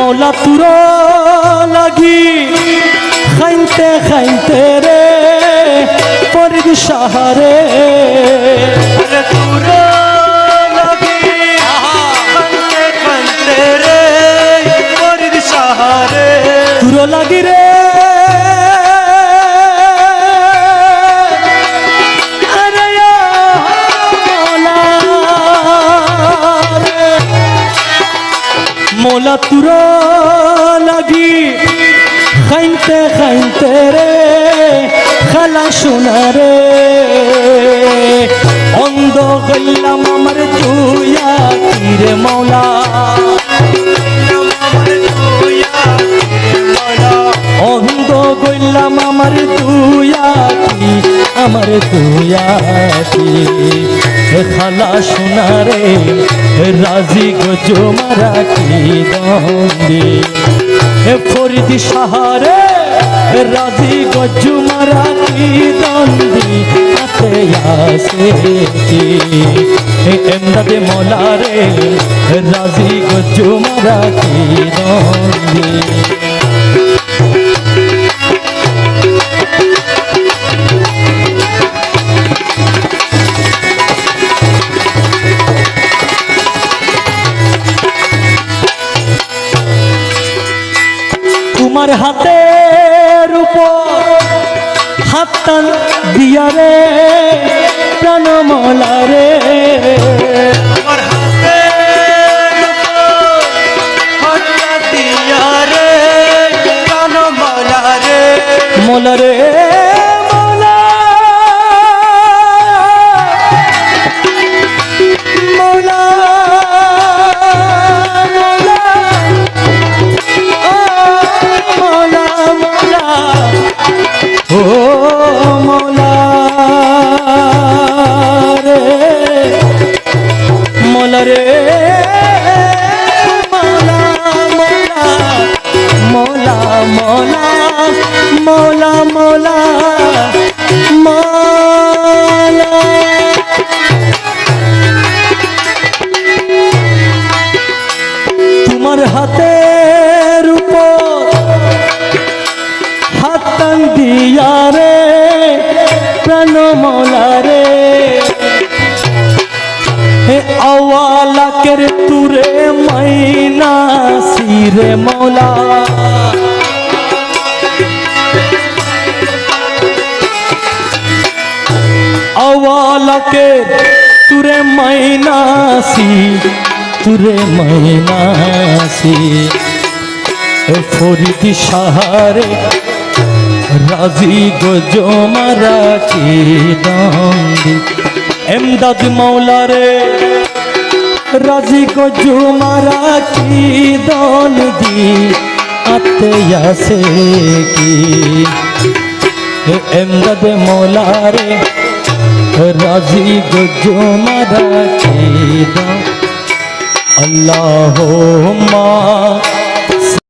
মৌলা তুর লাগি খাইতে খাইতে রে পরিদ সাহারে তুর লাগি খাইতে খাইতে রে পরিদ সাহারে তুর লাগি রে মৌলা তুর লাগি খাইতে খাইতে রে খালা শোনা রে অন্ধ গইলাম আমার তুইয়া তীরে মৌলা অন্ধ গইলাম আমার তুইয়াকি আমার তুইয়াকি খালা শোনা রে রাজি গজো মারা কি দন্দি ফরিদি সাহারে রাজি গজু মারা কি দন্দি হাতে আসে কি এমদাদে মৌলা রে রাজি গজু মারা কি দন্দি তোমার হাতের উপর হাত টান দিয়া রে প্রাণ মৌলা রে আমার হাতের উপর হাত দিয়া রে প্রাণ মৌলা রে মৌলা রে মৌলা মৌলা ও মৌলা রে মৌলা রে মৌলা মৌলা মৌলা মৌলা মৌলা মৌলা তোমার হাতের উপর হাত টান দিয়া রে প্রাণ মৌলা রে হে আওয়ালাকের তুরে মাইনা সিরে মৌলা আওয়ালাকের তুরে মাইনাসি তুরে মাইনাসি ফরিদি সাহারে রাজি গজো মারা কি দন্দি এমদাদ মৌলা রে রাজি গজো মারা কি দন্দি আতে আসে কি এমদাদ মৌলা রে রাজি গজো মারা কি দন্দি আল্লাহুম্মা